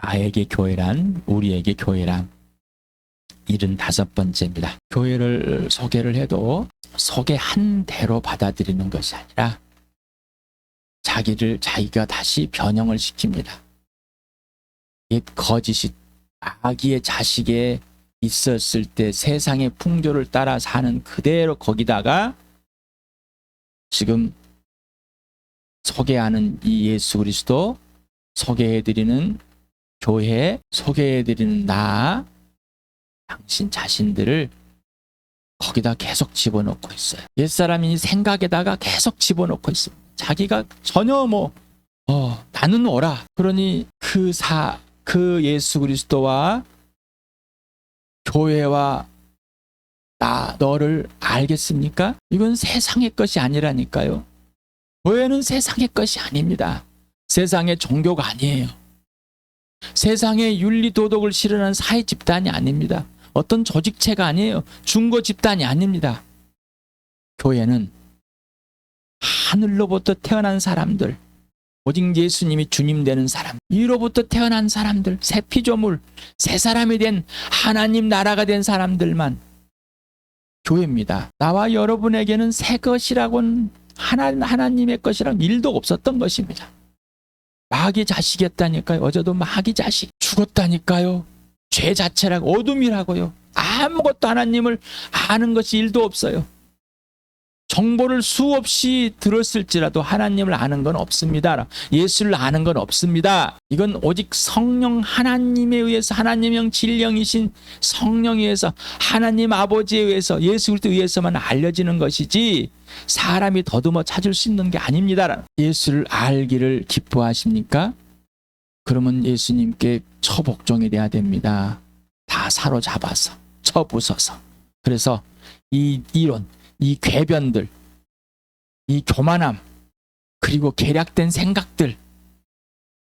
나에게 교회란, 우리에게 교회란 75번째입니다. 교회를 소개를 해도 소개한 대로 받아들이는 것이 아니라 자기가 다시 변형을 시킵니다. 옛 거짓이 아기의 자식에 있었을 때 세상의 풍조를 따라 사는 그대로 거기다가 지금 소개하는 이 예수 그리스도, 소개해드리는 교회, 소개해드리는 나, 당신 자신들을 거기다 계속 집어넣고 있어요. 옛사람이 생각에다가 계속 집어넣고 있어요. 자기가 전혀 나는 오라. 그러니 그 예수 그리스도와 교회와 너를 알겠습니까? 이건 세상의 것이 아니라니까요. 교회는 세상의 것이 아닙니다. 세상의 종교가 아니에요. 세상의 윤리 도덕을 실현하는 사회 집단이 아닙니다. 어떤 조직체가 아니에요. 중고 집단이 아닙니다. 교회는 하늘로부터 태어난 사람들, 오직 예수님이 주님 되는 사람, 이로부터 태어난 사람들, 새 피조물, 새 사람이 된 하나님 나라가 된 사람들만 교회입니다. 나와 여러분에게는 새 것이라고는 하나님의 것이라는 일도 없었던 것입니다. 마귀 자식이었다니까요. 어제도 마귀 자식 죽었다니까요. 죄 자체라고, 어둠이라고요. 아무것도 하나님을 아는 것이 일도 없어요. 정보를 수없이 들었을지라도 하나님을 아는 건 없습니다. 예수를 아는 건 없습니다. 이건 오직 성령 하나님에 의해서, 하나님형 진령이신 성령에 의해서, 하나님 아버지에 의해서, 예수 그리스도에 의해서만 알려지는 것이지 사람이 더듬어 찾을 수 있는 게 아닙니다. 예수를 알기를 기뻐하십니까? 그러면 예수님께 처복종이 돼야 됩니다. 다 사로잡아서, 쳐부숴서. 그래서 이 이론, 이 궤변들, 이 교만함, 그리고 계략된 생각들,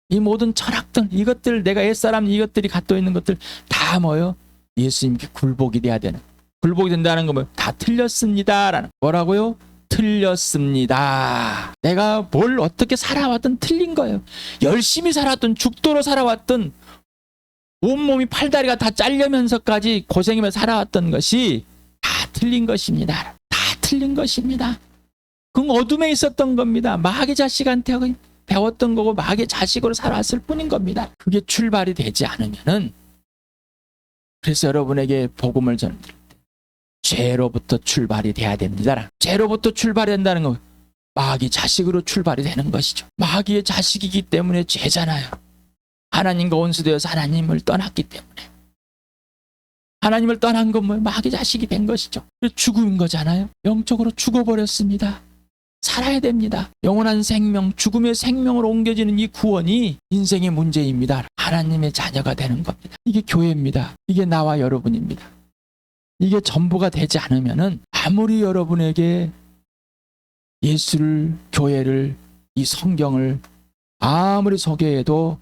이 모든 철학들, 이것들, 내가 옛사람 이것들이 갖고 있는 것들 다 뭐예요? 예수님께 굴복이 돼야 되는. 굴복이 된다는 건 뭐예요? 다 틀렸습니다 라는. 뭐라고요? 틀렸습니다. 내가 뭘 어떻게 살아왔든 틀린 거예요. 열심히 살았든 죽도록 살아왔든 온몸이 팔다리가 다 잘려면서까지 고생하면서 살아왔던 것이 다 틀린 것입니다. 다 틀린 것입니다. 그건 어둠에 있었던 겁니다. 마귀 자식한테 배웠던 거고 마귀 자식으로 살아왔을 뿐인 겁니다. 그게 출발이 되지 않으면은, 그래서 여러분에게 복음을 전드릴 때 죄로부터 출발이 돼야 됩니다. 죄로부터 출발이 된다는 건 마귀 자식으로 출발이 되는 것이죠. 마귀의 자식이기 때문에 죄잖아요. 하나님과 원수되어서 하나님을 떠났기 때문에. 하나님을 떠난 건 뭐예요? 마귀 자식이 된 것이죠. 죽은 거잖아요. 영적으로 죽어버렸습니다. 살아야 됩니다. 영원한 생명, 죽음의 생명으로 옮겨지는 이 구원이 인생의 문제입니다. 하나님의 자녀가 되는 겁니다. 이게 교회입니다. 이게 나와 여러분입니다. 이게 전부가 되지 않으면은 아무리 여러분에게 예수를, 교회를, 이 성경을 아무리 소개해도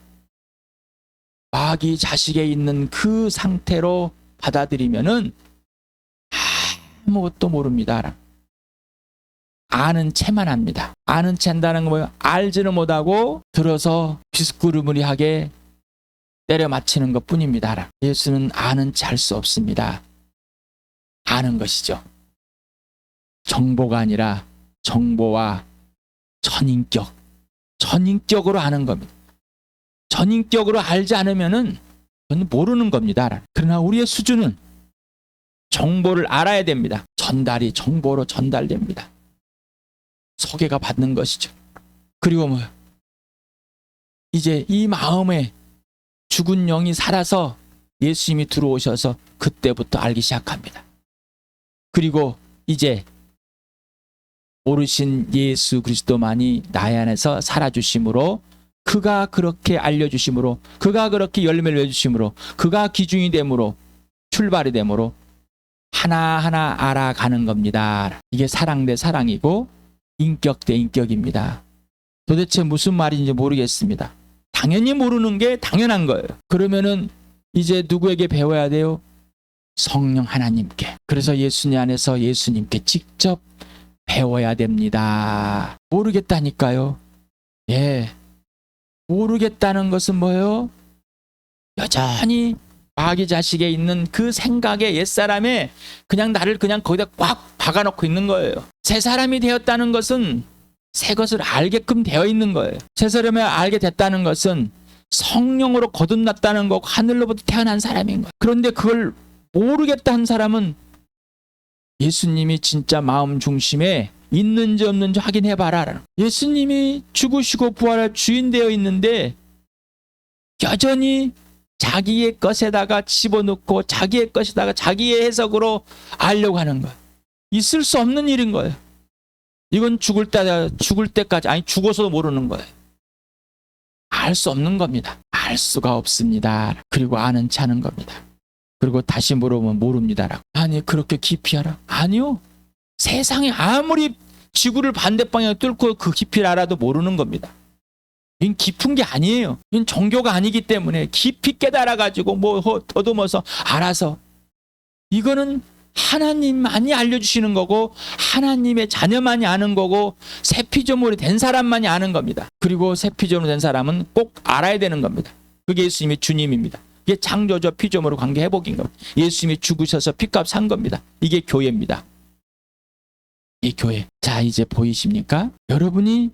마귀 자식에 있는 그 상태로 받아들이면은 아무것도 모릅니다. 아는 채만 합니다. 아는 채 한다는 건 뭐예요? 알지는 못하고 들어서 비스꾸르무리하게 때려 맞히는 것 뿐입니다. 예수는 아는 채 할 수 없습니다. 아는 것이죠. 정보가 아니라 정보와 전인격으로 아는 겁니다. 전인격으로 알지 않으면은 그건 모르는 겁니다. 그러나 우리의 수준은 정보를 알아야 됩니다. 전달이 정보로 전달됩니다. 소개가 받는 것이죠. 그리고 뭐요? 이제 이 마음에 죽은 영이 살아서 예수님이 들어오셔서 그때부터 알기 시작합니다. 그리고 이제 오르신 예수 그리스도만이 나의 안에서 살아주심으로, 그가 그렇게 알려주심으로, 그가 그렇게 열매를 내주심으로, 그가 기준이 되므로, 출발이 되므로 하나하나 알아가는 겁니다. 이게 사랑 대 사랑이고 인격 대 인격입니다. 도대체 무슨 말인지 모르겠습니다. 당연히 모르는 게 당연한 거예요. 그러면은 이제 누구에게 배워야 돼요? 성령 하나님께. 그래서 예수님 안에서 예수님께 직접 배워야 됩니다. 모르겠다니까요. 예. 모르겠다는 것은 뭐예요? 여전히 마귀 자식에 있는 그 생각에 옛사람에 그냥 나를 그냥 거기다 꽉 박아놓고 있는 거예요. 새 사람이 되었다는 것은 새 것을 알게끔 되어 있는 거예요. 새 사람을 알게 됐다는 것은 성령으로 거듭났다는 거고 하늘로부터 태어난 사람인 거예요. 그런데 그걸 모르겠다는 사람은 예수님이 진짜 마음 중심에 있는지 없는지 확인해봐라. 예수님이 죽으시고 부활할 주인 되어 있는데 여전히 자기의 것에다가 집어넣고 자기의 것에다가 자기의 해석으로 알려고 하는 거예요. 있을 수 없는 일인 거예요. 이건 죽을 때까지, 아니 죽어서도 모르는 거예요. 알 수 없는 겁니다. 알 수가 없습니다. 그리고 아는 체 하는 겁니다. 그리고 다시 물어보면 모릅니다라고. 아니 그렇게 깊이 알아? 아니요. 세상에 아무리 지구를 반대방향에 뚫고 그 깊이를 알아도 모르는 겁니다. 이건 깊은 게 아니에요. 이건 종교가 아니기 때문에 깊이 깨달아가지고 뭐 더듬어서 알아서, 이거는 하나님만이 알려주시는 거고 하나님의 자녀만이 아는 거고 새 피조물이 된 사람만이 아는 겁니다. 그리고 새 피조물이 된 사람은 꼭 알아야 되는 겁니다. 그게 예수님이 주님입니다. 이게 창조주 피조물의 관계 회복인 겁니다. 예수님이 죽으셔서 피값 산 겁니다. 이게 교회입니다. 이 교회. 자, 이제 보이십니까? 여러분이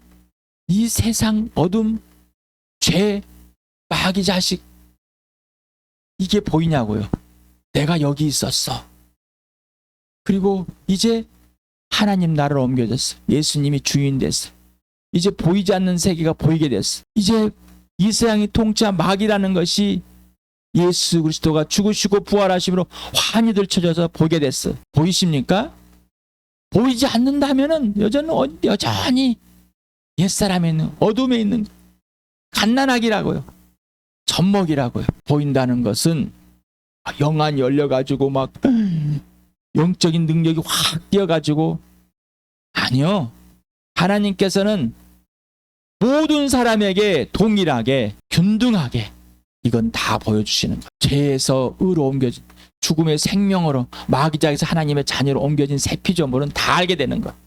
이 세상 어둠, 죄, 마귀 자식, 이게 보이냐고요. 내가 여기 있었어. 그리고 이제 하나님 나라로 옮겨졌어. 예수님이 주인 됐어. 이제 보이지 않는 세계가 보이게 됐어. 이제 이 세상이 통치한 마귀라는 것이 예수 그리스도가 죽으시고 부활하심으로 환히 들춰져서 보게 됐어. 보이십니까? 보이지 않는다면은 여전히 옛사람에 있는 어둠에 있는 갓난아기라고요. 젖먹이라고요. 보인다는 것은 영안이 열려가지고 막 영적인 능력이 확 뛰어가지고, 아니요. 하나님께서는 모든 사람에게 동일하게 균등하게 이건 다 보여주시는 거예요. 죄에서 의로 옮겨진, 죽음의 생명으로 마귀작에서 하나님의 자녀로 옮겨진 새 피조물은 다 알게 되는 거예요.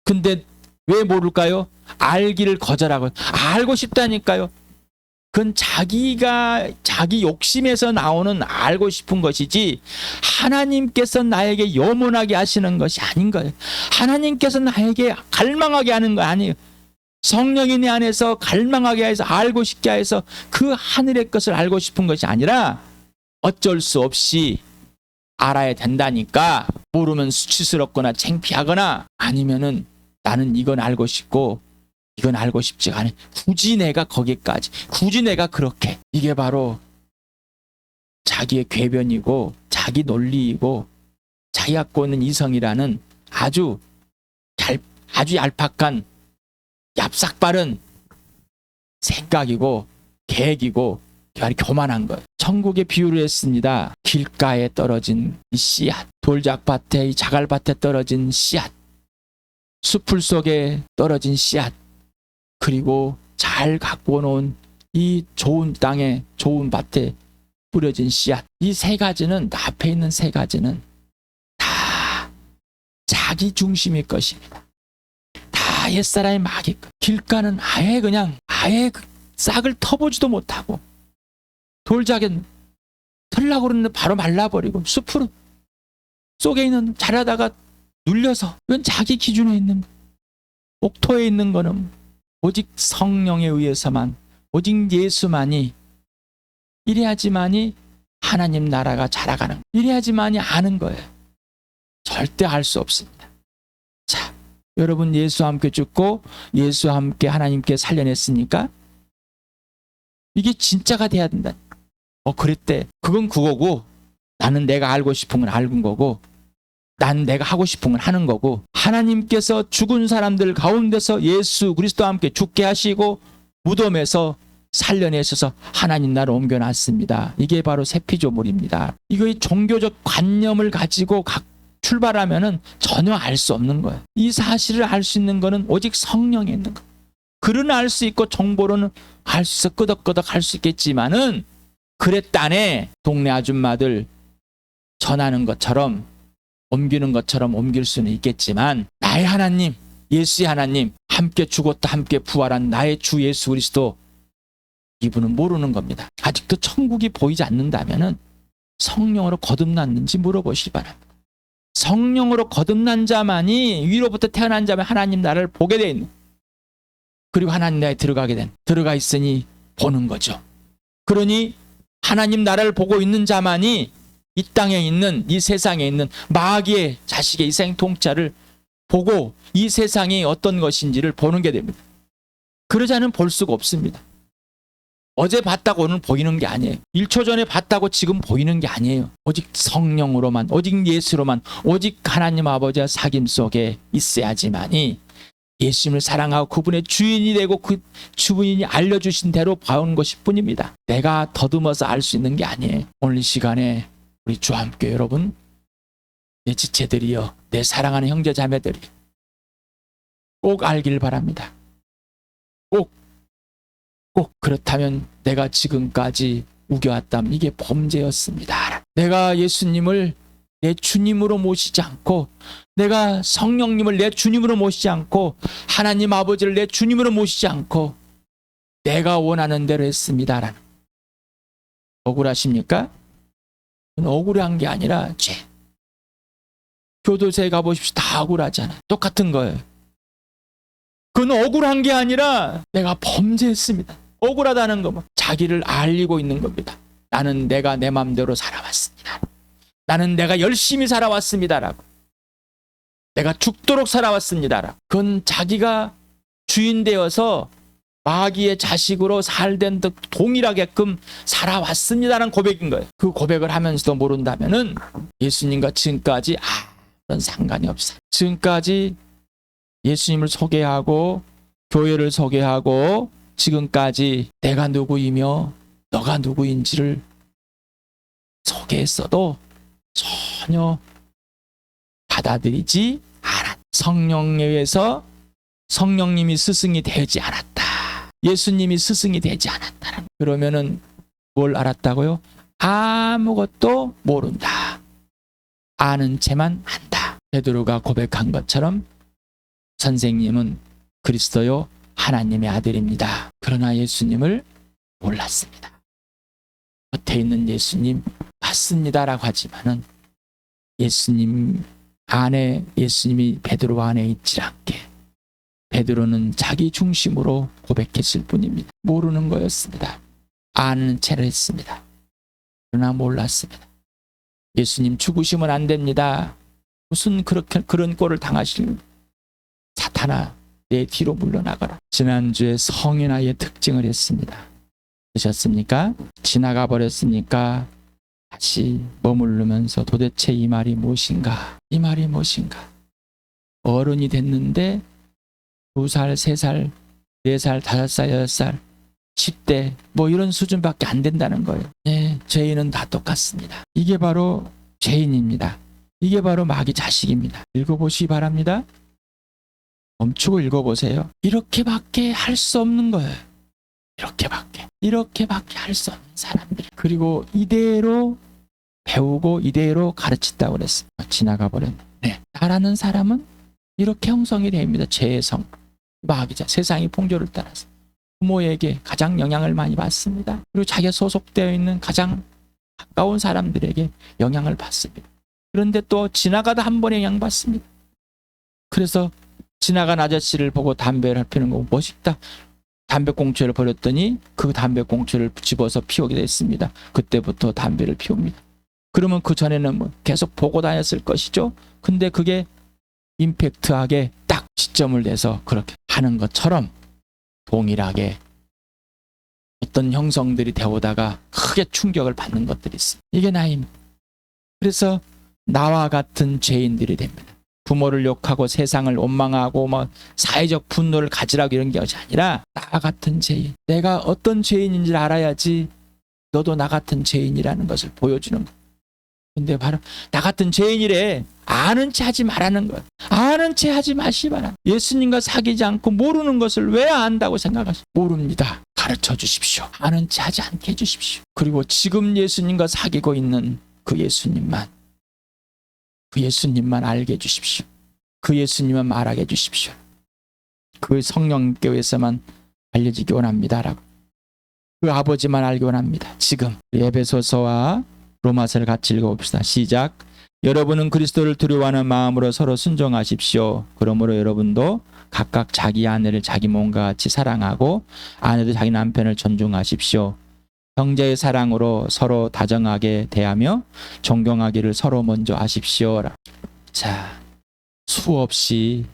근데 왜 모를까요? 알기를 거절하고. 알고 싶다니까요. 그건 자기 욕심에서 나오는 알고 싶은 것이지 하나님께서 나에게 염원하게 하시는 것이 아닌 거예요. 하나님께서 나에게 갈망하게 하는 거 아니에요. 성령이 내 안에서 갈망하게 해서 알고 싶게 해서 그 하늘의 것을 알고 싶은 것이 아니라 어쩔 수 없이 알아야 된다니까, 모르면 수치스럽거나 창피하거나 아니면은 나는 이건 알고 싶고 이건 알고 싶지가 않아요. 굳이 내가 거기까지, 굳이 내가 그렇게. 이게 바로 자기의 궤변이고 자기 논리이고 자기 갖고 있는 이성이라는 아주 얄팍한 얍삭바른 생각이고 계획이고 교만한 거예요. 천국의 비유를 했습니다. 길가에 떨어진 이 씨앗, 돌작밭에, 이 자갈밭에 떨어진 씨앗, 수풀 속에 떨어진 씨앗, 그리고 잘 갖고 놓은 이 좋은 땅에, 좋은 밭에 뿌려진 씨앗. 이 세 가지는, 앞에 있는 세 가지는 다 자기 중심일 것입니다. 다 옛사람의 마귀. 길가는 아예 그 싹을 터보지도 못하고, 돌작은 털라고 그러는데 바로 말라버리고, 수풀 속에 있는 자라다가 눌려서, 이건 자기 기준에 있는, 옥토에 있는 거는 오직 성령에 의해서만, 오직 예수만이, 이래야지만이 하나님 나라가 자라가는, 이래야지만이 아는 거예요. 절대 알 수 없습니다. 자, 여러분 예수와 함께 죽고 예수와 함께 하나님께 살려냈으니까 이게 진짜가 돼야 된다. 그랬대. 그건 그거고, 나는 내가 알고 싶은 건 알는 거고, 난 내가 하고 싶은 건 하는 거고, 하나님께서 죽은 사람들 가운데서 예수 그리스도와 함께 죽게 하시고 무덤에서 살려내셔서 하나님 나라로 옮겨놨습니다. 이게 바로 새 피조물입니다. 이거 종교적 관념을 가지고 출발하면은 전혀 알 수 없는 거예요. 이 사실을 알 수 있는 거는 오직 성령에 있는 거. 글은 알 수 있고 정보로는 알 수 있어, 끄덕끄덕 할 수 있겠지만은, 그랬다네 동네 아줌마들 전하는 것처럼, 옮기는 것처럼 옮길 수는 있겠지만, 나의 하나님, 예수의 하나님, 함께 죽었다 함께 부활한 나의 주 예수 그리스도, 이분은 모르는 겁니다. 아직도 천국이 보이지 않는다면은 성령으로 거듭났는지 물어보시기 바랍니다. 성령으로 거듭난 자만이, 위로부터 태어난 자만 하나님 나라를 보게 돼 있는, 그리고 하나님 나라에 들어가 있으니 보는 거죠. 그러니 하나님 나라를 보고 있는 자만이 이 땅에 있는, 이 세상에 있는 마귀의 자식의 이 세상 통치를 보고 이 세상이 어떤 것인지를 보는 게 됩니다. 그러지 않으면 볼 수가 없습니다. 어제 봤다고 오늘 보이는 게 아니에요. 1초 전에 봤다고 지금 보이는 게 아니에요. 오직 성령으로만, 오직 예수로만, 오직 하나님 아버지와 사귐 속에 있어야지만이 예수님을 사랑하고 그분의 주인이 되고 그 주인이 알려주신 대로 봐온 것일 뿐입니다. 내가 더듬어서 알 수 있는 게 아니에요. 오늘 이 시간에 우리 주함교회 여러분, 내 지체들이여, 내 사랑하는 형제 자매들이 꼭 알길 바랍니다. 꼭 그렇다면 내가 지금까지 우겨왔다면 이게 범죄였습니다. 내가 예수님을 내 주님으로 모시지 않고, 내가 성령님을 내 주님으로 모시지 않고, 하나님 아버지를 내 주님으로 모시지 않고 내가 원하는 대로 했습니다라는, 억울하십니까? 억울한 게 아니라 죄. 교도소에 가보십시오. 다 억울하잖아. 똑같은 거예요. 그건 억울한 게 아니라 내가 범죄했습니다. 억울하다는 거, 자기를 알리고 있는 겁니다. 나는 내가 내 마음대로 살아왔습니다. 나는 내가 열심히 살아왔습니다라고. 내가 죽도록 살아왔습니다라고. 그건 자기가 주인 되어서 마귀의 자식으로 살된 듯 동일하게끔 살아왔습니다라는 고백인 거예요. 그 고백을 하면서도 모른다면은 예수님과 지금까지 아무런 상관이 없어요. 지금까지 예수님을 소개하고 교회를 소개하고 지금까지 내가 누구이며 너가 누구인지를 소개했어도 전혀 받아들이지 않았다. 성령에 의해서 성령님이 스승이 되지 않았다. 예수님이 스승이 되지 않았다. 그러면은 뭘 알았다고요? 아무것도 모른다. 아는 채만 한다. 베드로가 고백한 것처럼 선생님은 그리스도요 하나님의 아들입니다. 그러나 예수님을 몰랐습니다. 겉에 있는 예수님 맞습니다라고 하지만은 예수님 안에, 예수님이 베드로 안에 있지 않게 베드로는 자기 중심으로 고백했을 뿐입니다. 모르는 거였습니다. 아는 채를 했습니다. 그러나 몰랐습니다. 예수님 죽으시면 안 됩니다. 무슨 그런 꼴을 당하실, 사탄아 내 뒤로 물러나가라. 지난주에 성인아의 특징을 했습니다. 보셨습니까? 지나가 버렸으니까 다시 머무르면서 도대체 이 말이 무엇인가? 이 말이 무엇인가? 어른이 됐는데 2살, 3살, 4살, 5살, 6살, 10대 뭐 이런 수준밖에 안 된다는 거예요. 네, 죄인은 다 똑같습니다. 이게 바로 죄인입니다. 이게 바로 마귀 자식입니다. 읽어보시기 바랍니다. 멈추고 읽어보세요. 이렇게밖에 할 수 없는 거예요. 이렇게밖에 할 수 없는 사람들. 그리고 이대로 배우고 이대로 가르친다고 그랬습니다. 지나가 버렸네. 네. 나라는 사람은 이렇게 형성이 됩니다. 죄의 성. 마귀자. 세상의 풍조를 따라서 부모에게 가장 영향을 많이 받습니다. 그리고 자기가 소속되어 있는 가장 가까운 사람들에게 영향을 받습니다. 그런데 또 지나가다 한 번에 영향받습니다. 그래서 지나간 아저씨를 보고 담배를 피우는 거 멋있다. 담배꽁초를 버렸더니 그 담배꽁초를 집어서 피우게 됐습니다. 그때부터 담배를 피웁니다. 그러면 그 전에는 뭐 계속 보고 다녔을 것이죠. 근데 그게 임팩트하게 딱 시점을 내서 그렇게 하는 것처럼 동일하게 어떤 형성들이 되오다가 크게 충격을 받는 것들이 있습니다. 이게 나입니다. 그래서 나와 같은 죄인들이 됩니다. 부모를 욕하고 세상을 원망하고 뭐 사회적 분노를 가지라고 이런 게 아니라 나와 같은 죄인, 내가 어떤 죄인인지를 알아야지 너도 나 같은 죄인이라는 것을 보여주는 거예요. 근데 바로 나 같은 죄인이래. 아는 채 하지 말라는 거예요. 아는 채 하지 마시 바라. 예수님과 사귀지 않고 모르는 것을 왜 안다고 생각하세요? 모릅니다. 가르쳐 주십시오. 아는 채 하지 않게 해주십시오. 그리고 지금 예수님과 사귀고 있는 그 예수님만 알게 해주십시오. 그 예수님만 말하게 해주십시오. 그 성령께서만 알려지기 원합니다라고 그 아버지만 알기만 합니다. 지금 에베소서와 로마서를 같이 읽어봅시다. 시작. 여러분은 그리스도를 두려워하는 마음으로 서로 순종하십시오. 그러므로 여러분도 각각 자기 아내를 자기 몸과 같이 사랑하고 아내도 자기 남편을 존중하십시오. 형제의 사랑으로 서로 다정하게 대하며 존경하기를 서로 먼저 하십시오. 자, 수없이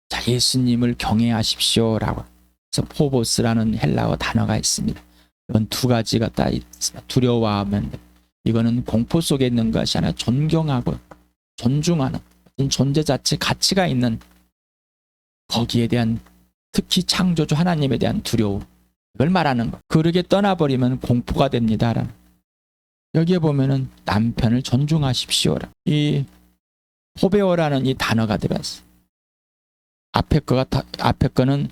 자, 예수님을 경외하십시오라고. 그래서 포보스라는 헬라어 단어가 있습니다. 이건 두 가지가 딱 있습니다. 두려워하면 이거는 공포 속에 있는 것이 아니라 존경하고 존중하는 존재 자체 가치가 있는 거기에 대한 특히 창조주 하나님에 대한 두려움 이걸 말하는 것. 그렇게 떠나버리면 공포가 됩니다. 여기에 보면은 남편을 존중하십시오. 이 포베어라는 이 단어가 들어갔어요. 앞에 거는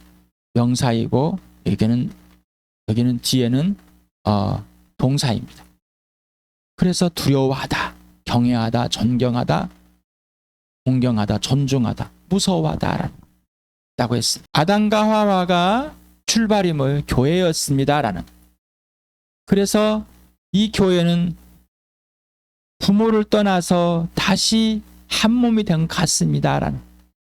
명사이고 여기는 뒤에는 동사입니다. 그래서 두려워하다, 경외하다, 존경하다, 공경하다, 존중하다, 무서워하다 라고 했습니다. 아담과 하와가 출발이 뭐예요? 교회였습니다라는. 그래서 이 교회는 부모를 떠나서 다시 한 몸이 된 것 같습니다라는.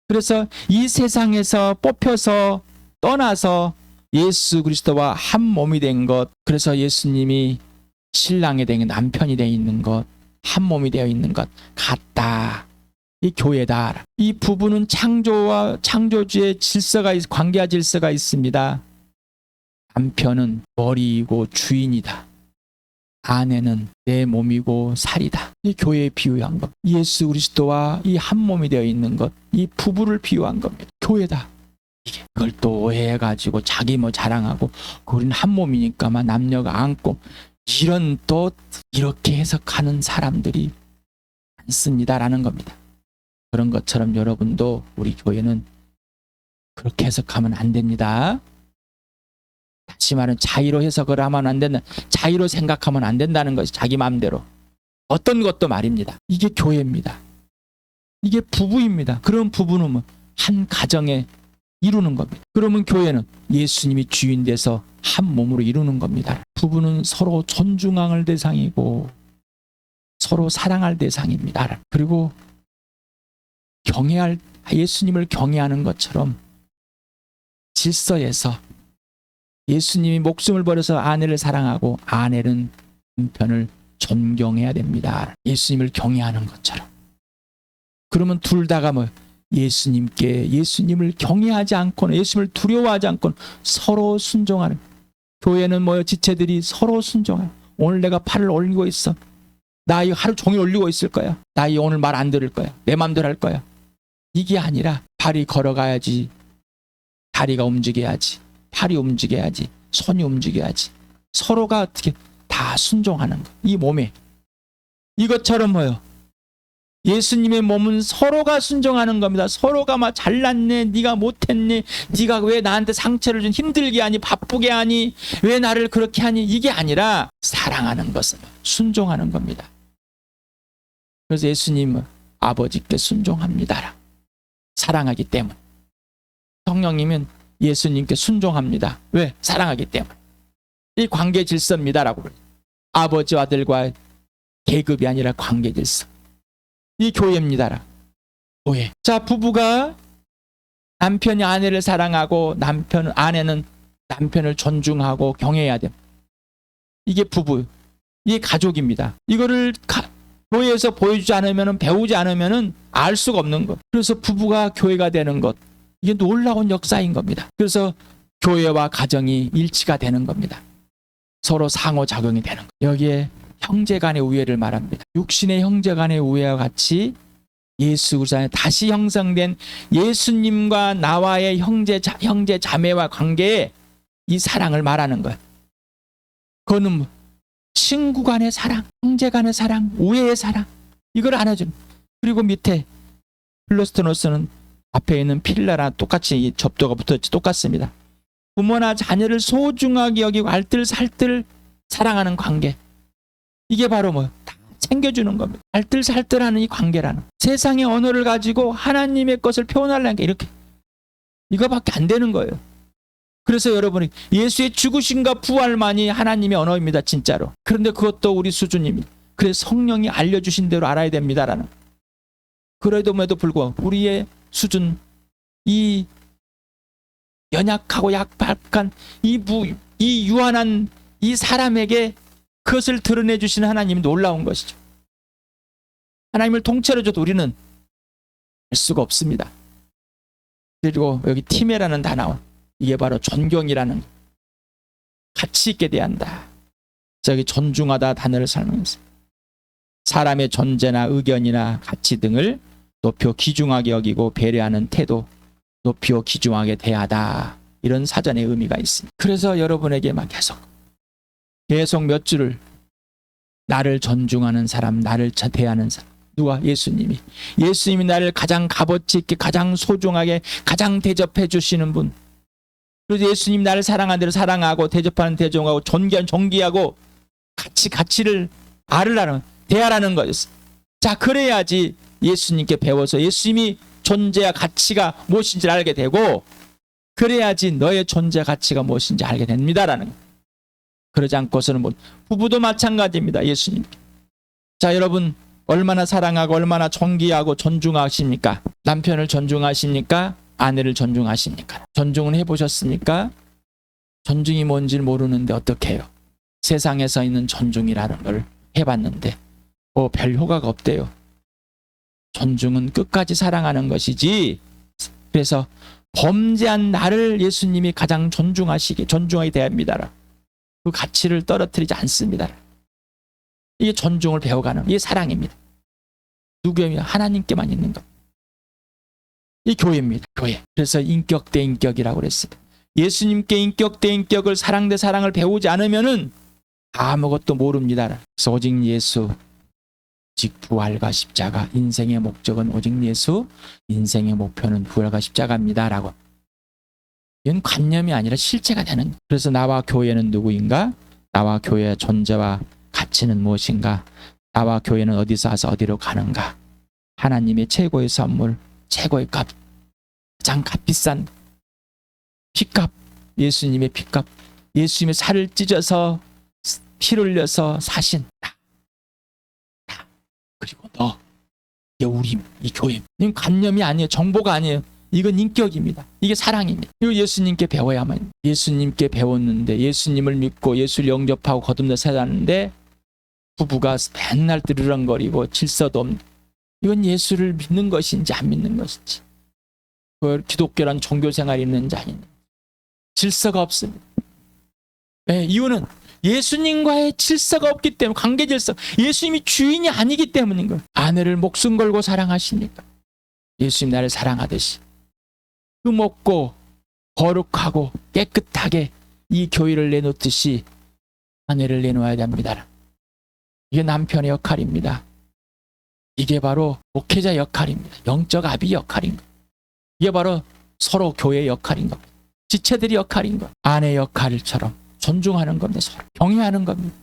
그래서 이 세상에서 뽑혀서 떠나서 예수 그리스도와 한 몸이 된 것. 그래서 예수님이 신랑이 된 남편이 되어 있는 것, 한 몸이 되어 있는 것 같다. 이 교회다. 이 부부는 창조와 창조주의 질서가 관계와 질서가 있습니다. 남편은 머리이고 주인이다. 아내는 내 몸이고 살이다. 이 교회에 비유한 것. 예수 그리스도와 이 한 몸이 되어 있는 것. 이 부부를 비유한 겁니다. 교회다. 그걸 또 오해해가지고 자기 뭐 자랑하고 우리는 한 몸이니까만 남녀가 안고 이런 또 이렇게 해석하는 사람들이 많습니다라는 겁니다. 그런 것처럼 여러분도 우리 교회는 그렇게 해석하면 안 됩니다. 다시 말하면 자의로 해석을 하면 안 된다. 자의로 생각하면 안 된다는 것이 자기 마음대로. 어떤 것도 말입니다. 이게 교회입니다. 이게 부부입니다. 그런 부부는 뭐 한 가정에 이루는 겁니다. 그러면 교회는 예수님이 주인 돼서 한 몸으로 이루는 겁니다. 부부는 서로 존중할 대상이고 서로 사랑할 대상입니다. 그리고 예수님을 경외하는 것처럼 질서에서 예수님이 목숨을 버려서 아내를 사랑하고 아내는 남편을 존경해야 됩니다. 예수님을 경외하는 것처럼. 그러면 둘 다가 뭐 예수님을 경외하지 않고는 예수님을 두려워하지 않고는 서로 순종하는. 교회는 뭐요? 지체들이 서로 순종해요. 오늘 내가 팔을 올리고 있어. 나 이거 하루 종일 올리고 있을 거야. 나 이거 오늘 말 안 들을 거야. 내 맘대로 할 거야. 이게 아니라 발이 걸어가야지. 다리가 움직여야지. 팔이 움직여야지. 손이 움직여야지. 서로가 어떻게 다 순종하는 거. 이 몸에. 이것처럼 뭐요? 예수님의 몸은 서로가 순종하는 겁니다. 서로가 막 잘났네, 네가 못했네, 네가 왜 나한테 상처를 좀 힘들게 하니, 바쁘게 하니, 왜 나를 그렇게 하니, 이게 아니라 사랑하는 것은 순종하는 겁니다. 그래서 예수님은 아버지께 순종합니다. 사랑하기 때문에. 성령님은 예수님께 순종합니다. 왜? 사랑하기 때문에. 이 관계 질서입니다라고 그래요. 아버지와 아들과의 계급이 아니라 관계 질서. 이 교회입니다. 교회. 자, 부부가 남편이 아내를 사랑하고 아내는 남편을 존중하고 경외해야 됩니다. 이게 부부, 이게 가족입니다. 이거를 교회에서 보여주지 않으면, 배우지 않으면 알 수가 없는 것. 그래서 부부가 교회가 되는 것, 이게 놀라운 역사인 겁니다. 그래서 교회와 가정이 일치가 되는 겁니다. 서로 상호작용이 되는 것. 여기에 형제 간의 우애를 말합니다. 육신의 형제 간의 우애와 같이 예수 그리스도 안에 다시 형성된 예수님과 나와의 형제 자매와 관계에 이 사랑을 말하는 거예요. 그거는 친구 간의 사랑, 형제 간의 사랑, 우애의 사랑, 이걸 안아주는. 그리고 밑에 필로스토노스는 앞에 있는 필라랑 똑같이 이 접도가 붙었지 똑같습니다. 부모나 자녀를 소중하게 여기고 알뜰살뜰 사랑하는 관계. 이게 바로 뭐 다 챙겨주는 겁니다. 알뜰살뜰하는 이 관계라는. 세상의 언어를 가지고 하나님의 것을 표현하려는 게 이렇게 이거밖에 안 되는 거예요. 그래서 여러분이 예수의 죽으심과 부활만이 하나님의 언어입니다. 진짜로. 그런데 그것도 우리 수준입니다. 그래서 성령이 알려주신 대로 알아야 됩니다라는. 그래도에도 불구하고 우리의 수준, 이 연약하고 약박한 이 유한한 이 사람에게 그것을 드러내 주시는 하나님이 놀라운 것이죠. 하나님을 통째로 줘도 우리는 알 수가 없습니다. 그리고 여기 티메라는 단어, 이게 바로 존경이라는, 가치 있게 대한다. 저기 존중하다 단어를 사용해서 사람의 존재나 의견이나 가치 등을 높여 귀중하게 여기고 배려하는 태도, 높여 귀중하게 대하다. 이런 사전의 의미가 있습니다. 그래서 여러분에게 막 계속 몇 줄을, 나를 존중하는 사람, 나를 대하는 사람. 누가? 예수님이 나를 가장 값어치 있게, 가장 소중하게, 가장 대접해 주시는 분. 그래서 예수님 나를 사랑하는 대로 사랑하고, 대접하는 대접하고, 존귀하고, 가치를 알으라는, 대하라는 거였어요. 자, 그래야지 예수님께 배워서 예수님이 존재와 가치가 무엇인지 알게 되고, 그래야지 너의 존재 가치가 무엇인지 알게 됩니다라는 거예요. 그러지 않고서는 부부도 마찬가지입니다. 예수님. 자, 여러분 얼마나 사랑하고 얼마나 존귀하고 존중하십니까? 남편을 존중하십니까? 아내를 존중하십니까? 존중은 해보셨습니까? 존중이 뭔지 모르는데 어떻게 해요? 세상에서 있는 존중이라는 걸 해봤는데 별 효과가 없대요. 존중은 끝까지 사랑하는 것이지. 그래서 범죄한 나를 예수님이 가장 존중하게 대합니다. 그 가치를 떨어뜨리지 않습니다. 이게 존중을 배워가는, 이게 사랑입니다. 누구에게? 하나님께만 있는 것. 이 교회입니다. 교회. 그래서 인격 대 인격이라고 그랬습니다. 예수님께 인격 대 인격을, 사랑 대 사랑을 배우지 않으면은 아무것도 모릅니다. 그래서 오직 예수, 즉 부활과 십자가, 인생의 목적은 오직 예수, 인생의 목표는 부활과 십자가입니다라고. 이건 관념이 아니라 실체가 되는. 그래서 나와 교회는 누구인가? 나와 교회의 존재와 가치는 무엇인가? 나와 교회는 어디서 와서 어디로 가는가? 하나님의 최고의 선물, 최고의 값, 가장 값비싼 피값, 예수님의 피값, 예수님의 살을 찢어서 피를 흘려서 사신 나. 그리고 너, 이게 우리, 이 교회. 이건 관념이 아니에요. 정보가 아니에요. 이건 인격입니다. 이게 사랑입니다. 이거 예수님께 배워야만. 예수님께 배웠는데, 예수님을 믿고 예수를 영접하고 거듭나 살았는데 부부가 맨날 드르렁거리고 질서도 없는, 이건 예수를 믿는 것인지 안 믿는 것인지, 그 기독교란 종교 생활이 있는지 아닌지, 질서가 없습니다. 네, 이유는 예수님과의 질서가 없기 때문에, 관계 질서, 예수님이 주인이 아니기 때문인 거예요. 아내를 목숨 걸고 사랑하십니까? 예수님 나를 사랑하듯이 흠없고 거룩하고 깨끗하게 이 교회를 내놓듯이 아내를 내놓아야 됩니다. 이게 남편의 역할입니다. 이게 바로 목회자 역할입니다. 영적 아비 역할인 거예요. 이게 바로 서로 교회의 역할인 겁니다. 지체들이 역할인 거예요. 아내 역할처럼 존중하는 겁니다. 서로 경외하는 겁니다.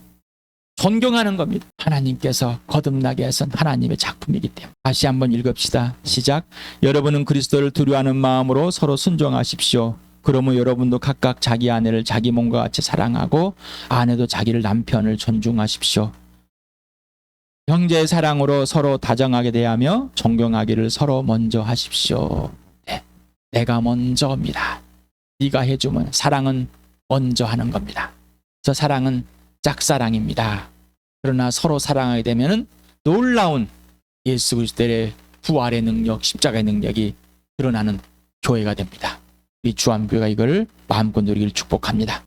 존경하는 겁니다. 하나님께서 거듭나게 하신 하나님의 작품이기 때문에. 다시 한번 읽읍시다. 시작. 여러분은 그리스도를 두려워하는 마음으로 서로 순종하십시오. 그러면 여러분도 각각 자기 아내를 자기 몸과 같이 사랑하고 아내도 자기를 남편을 존중하십시오. 형제의 사랑으로 서로 다정하게 대하며 존경하기를 서로 먼저 하십시오. 네, 내가 먼저입니다. 네가 해주면, 사랑은 먼저 하는 겁니다. 저 사랑은 짝사랑입니다. 그러나 서로 사랑하게 되면 놀라운 예수 그리스도의 부활의 능력, 십자가의 능력이 드러나는 교회가 됩니다. 이 주암교회가 이걸 마음껏 누리기를 축복합니다.